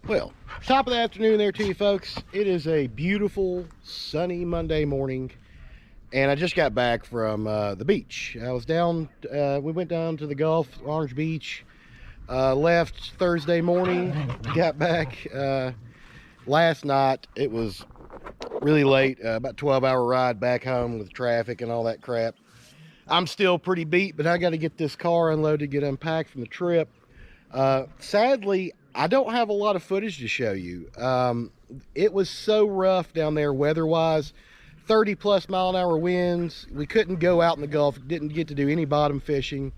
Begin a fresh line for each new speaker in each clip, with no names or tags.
Well, top of the afternoon there to you folks. It is a beautiful sunny Monday morning, and I just got back from the beach. I was down, we went down to the Gulf, Orange Beach, left Thursday morning, got back last night. It was really late, about 12-hour ride back home with traffic and all that crap. I'm still pretty beat, but I got to get this car unloaded, get unpacked from the trip. Sadly, I don't have a lot of footage to show you. It was so rough down there weather-wise, 30+ mile-an-hour winds. We couldn't go out in the Gulf, didn't get to do any bottom fishing.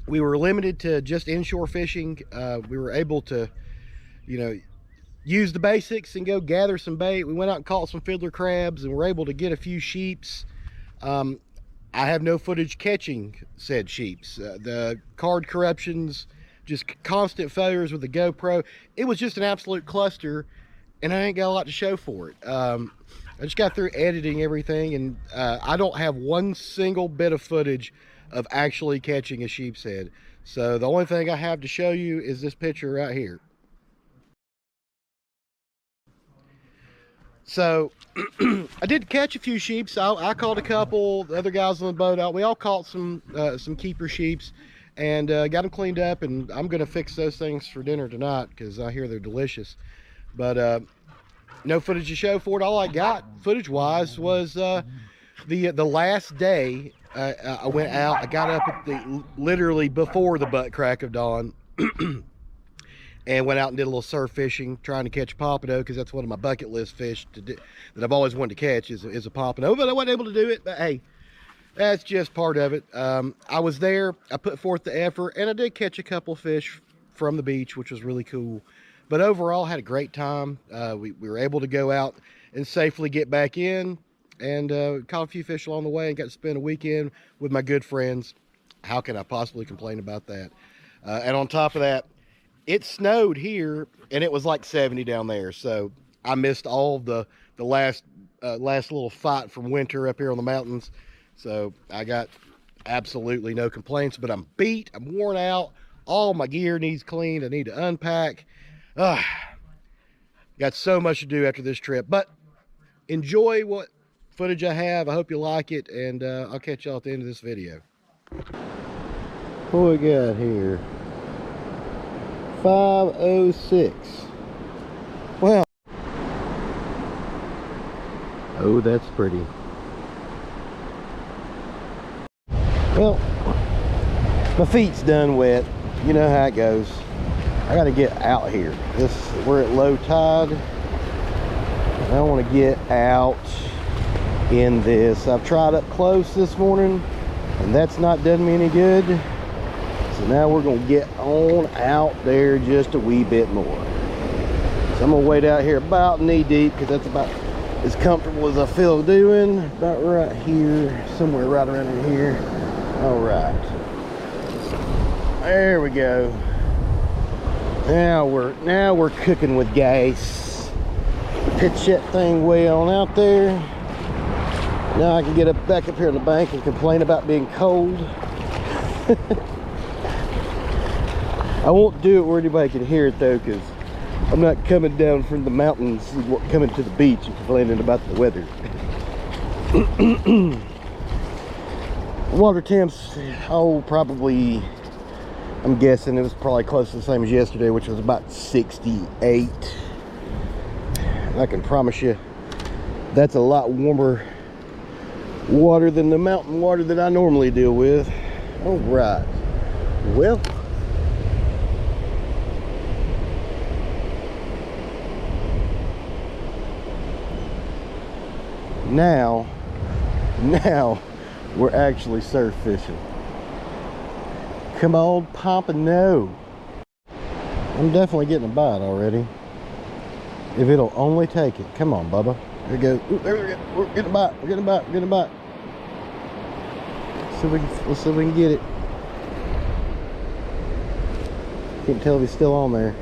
We were limited to just inshore fishing. We were able to, use the basics and go gather some bait. We went out and caught some fiddler crabs and were able to get a few sheeps. I have no footage catching said sheeps. The card corruptions, just constant failures with the GoPro. It was just an absolute cluster, and I ain't got a lot to show for it. I just got through editing everything, and I don't have one single bit of footage of actually catching a sheep's head. So the only thing I have to show you is this picture right here. So I did catch a few sheeps. I caught a couple. The other guys on the boat, we all caught some keeper sheeps, and got them cleaned up, and I'm gonna fix those things for dinner tonight because I hear they're delicious. But no footage to show for it. All I got footage wise was the last day. I went out. I got up at literally before the butt crack of dawn and went out and did a little surf fishing, trying to catch a pompano, because that's one of my bucket list fish that I've always wanted to catch is a pompano, but I wasn't able to do it. But hey, that's just part of it. I was there, I put forth the effort, and I did catch a couple fish from the beach, which was really cool. But overall, had a great time. We were able to go out and safely get back in, and caught a few fish along the way, and got to spend a weekend with my good friends. How can I possibly complain about that? And on top of that, it snowed here, and it was like 70 down there. So I missed all the last little fight from winter up here on the mountains. So I got absolutely no complaints, but I'm beat, I'm worn out. All my gear needs cleaned. I need to unpack. Got so much to do after this trip, but enjoy what footage I have. I hope you like it, and I'll catch y'all at the end of this video. What we got here? 506. Well, oh, that's pretty. Well, my feet's done wet. You know how it goes. I gotta get out here. We're at low tide. I want to get out in this. I've tried up close this morning, and that's not done me any good. So now we're gonna get on out there just a wee bit more. So I'm gonna wait out here about knee deep, because that's about as comfortable as I feel doing. About right here, somewhere right around in here. All right, there we go. Now we're cooking with gas. Pitch that thing way on out there. Now I can get back up here on the bank and complain about being cold. I won't do it where anybody can hear it though, because I'm not coming down from the mountains, coming to the beach and complaining about the weather. Water temps, probably, I'm guessing it was probably close to the same as yesterday, which was about 68. And I can promise you that's a lot warmer water than the mountain water that I normally deal with. All right, well, now we're actually surf fishing. Come on, pompano. I'm definitely getting a bite already, if it'll only take it. Come on, Bubba. There we go. Ooh, there we go. We're getting a bite. We're getting a bite. We're getting a bite. Let's see if we can get it. Can't tell if he's still on there.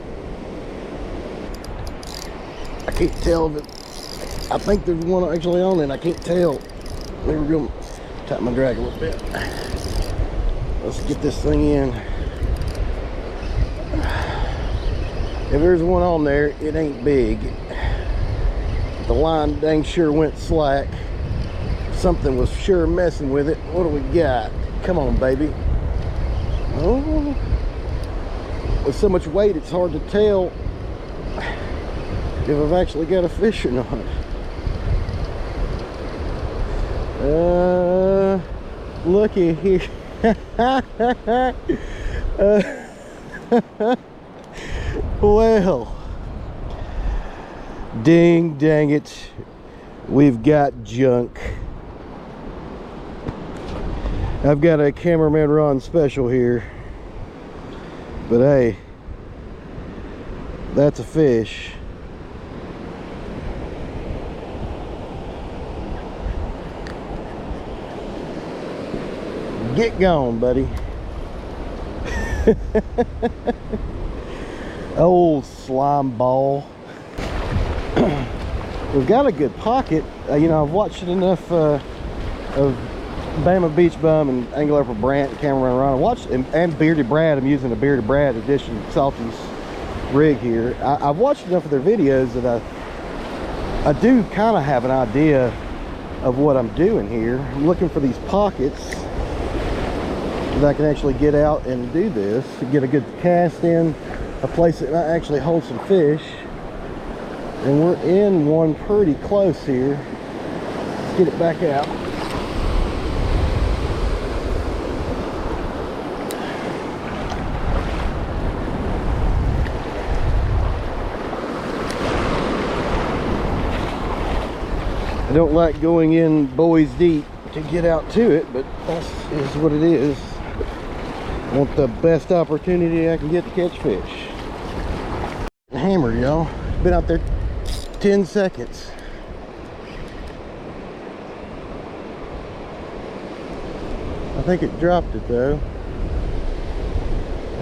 I can't tell if it. I think there's one actually on it, and I can't tell. There we go. Tighten my drag a little bit. Let's get this thing in. If there's one on there, it ain't big. The line dang sure went slack. Something was sure messing with it. What do we got? Come on, baby. Oh, with so much weight, it's hard to tell if I've actually got a fish or not. Looky here. Well, ding dang it, we've got junk. I've got a cameraman Ron special here, but hey, that's a fish. Get gone, buddy. Old slime ball. We've got a good pocket. You know, I've watched enough of Bama Beach Bum and Angler for Brant and Cameron Ron. I watched and Bearded Brad. I'm using a Bearded Brad edition Salty's rig here. I've watched enough of their videos that I do kind of have an idea of what I'm doing here. I'm looking for these pockets that I can actually get out and do this to get a good cast in, a place that might actually hold some fish. And we're in one pretty close here. Let's get it back out. I don't like going in boys deep to get out to it, but that is what it is. I want the best opportunity I can get to catch fish. Hammered, y'all. Been out there 10 seconds. I think it dropped it though.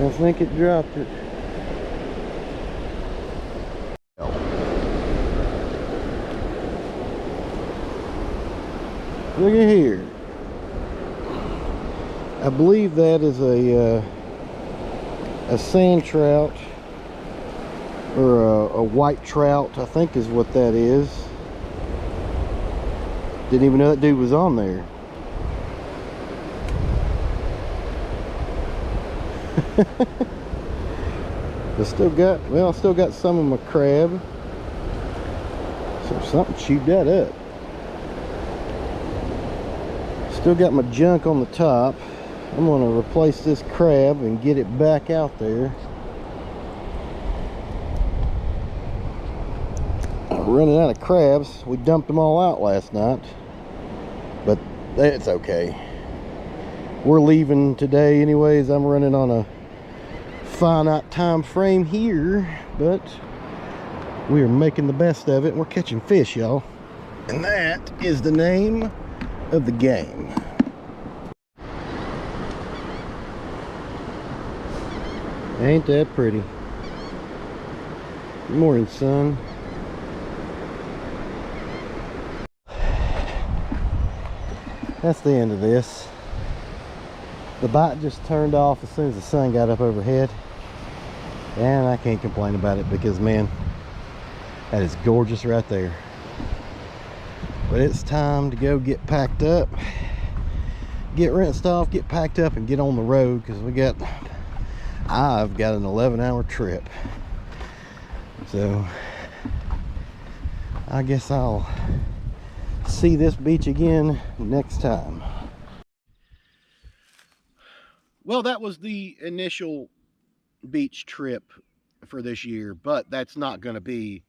I think it dropped it. Look at here. I believe that is a sand trout, or a white trout, I think is what that is. Didn't even know that dude was on there. I still got some of my crab. So something chewed that up. Still got my junk on the top. I'm going to replace this crab and get it back out there. I'm running out of crabs. We dumped them all out last night, but it's okay. We're leaving today anyways. I'm running on a finite time frame here, but we are making the best of it. We're catching fish, y'all, and that is the name of the game. Ain't that pretty? Good morning, son. That's the end of this. The bite just turned off as soon as the sun got up overhead, and I can't complain about it because, man, that is gorgeous right there. But it's time to go get packed up, get rinsed off, get packed up, and get on the road, because I've got an 11-hour trip. So I guess I'll see this beach again next time. Well, that was the initial beach trip for this year, but that's not going to be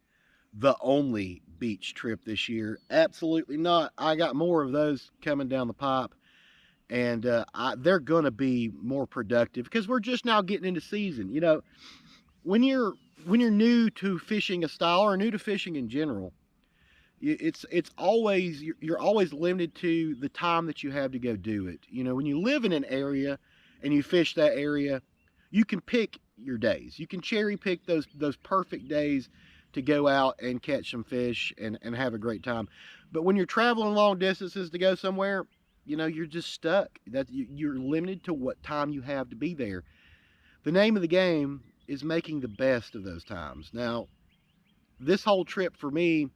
the only beach trip this year. Absolutely not. I got more of those coming down the pipe, and they're going to be more productive because we're just now getting into season. You know, when you're new to fishing a style, or new to fishing in general, it's always, you're always limited to the time that you have to go do it. You know, when you live in an area and you fish that area, you can pick your days. You can cherry pick those perfect days to go out and catch some fish and have a great time. But when you're traveling long distances to go somewhere, you know, you're just stuck. You're limited to what time you have to be there. The name of the game is making the best of those times. Now, this whole trip for me,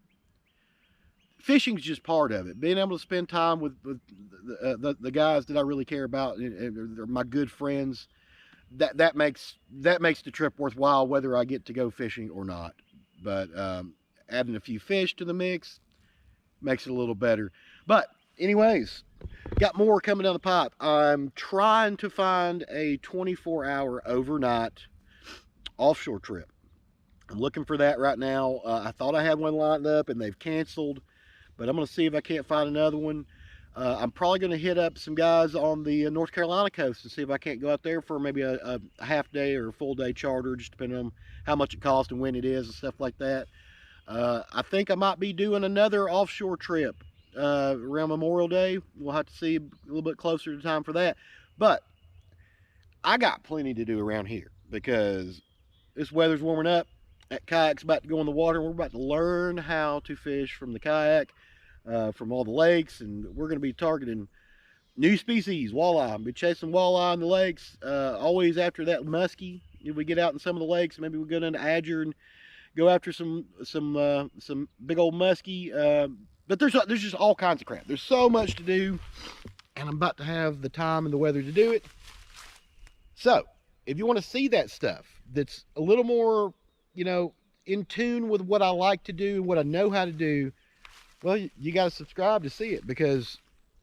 fishing's just part of it. Being able to spend time with the guys that I really care about, and they're my good friends, that makes the trip worthwhile, whether I get to go fishing or not. But adding a few fish to the mix makes it a little better. But anyways, got more coming down the pipe. I'm trying to find a 24-hour overnight offshore trip. I'm looking for that right now. I thought I had one lined up and they've canceled, but I'm going to see if I can't find another one. I'm probably going to hit up some guys on the North Carolina coast and see if I can't go out there for maybe a half day or a full day charter, just depending on how much it costs and when it is and stuff like that. I think I might be doing another offshore trip around Memorial Day. We'll have to see a little bit closer to time for that. But I got plenty to do around here because this weather's warming up. That kayak's about to go in the water. We're about to learn how to fish from the kayak, from all the lakes, and we're going to be targeting new species, walleye. I'll be chasing walleye in the lakes, always after that muskie. If we get out in some of the lakes, maybe we'll go down to Adger and go after some big old muskie. But there's just all kinds of crap. There's so much to do, and I'm about to have the time and the weather to do it. So if you want to see that stuff that's a little more, you know, in tune with what I like to do and what I know how to do, well, you got to subscribe to see it, because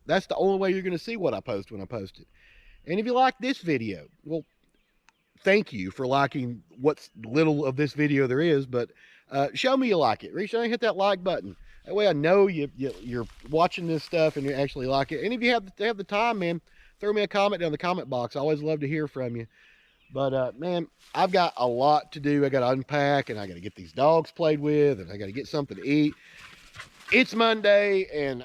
that's the only way you're going to see what I post when I post it. And if you like this video, well, thank you for liking what's little of this video there is, but show me you like it. Reach down and hit that like button. That way I know you're watching this stuff and you actually like it. And if you have the time, man, throw me a comment down in the comment box. I always love to hear from you. But man, I've got a lot to do. I got to unpack, and I got to get these dogs played with, and I got to get something to eat. It's Monday, and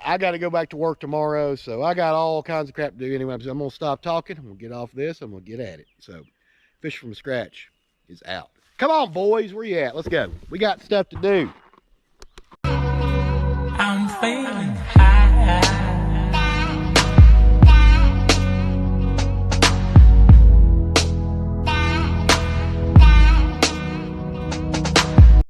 I got to go back to work tomorrow, so I got all kinds of crap to do anyway. So I'm going to stop talking. I'm going to get off this. I'm going to get at it. So Fish from Scratch is out. Come on, boys. Where you at? Let's go. We got stuff to do.
I'm failing.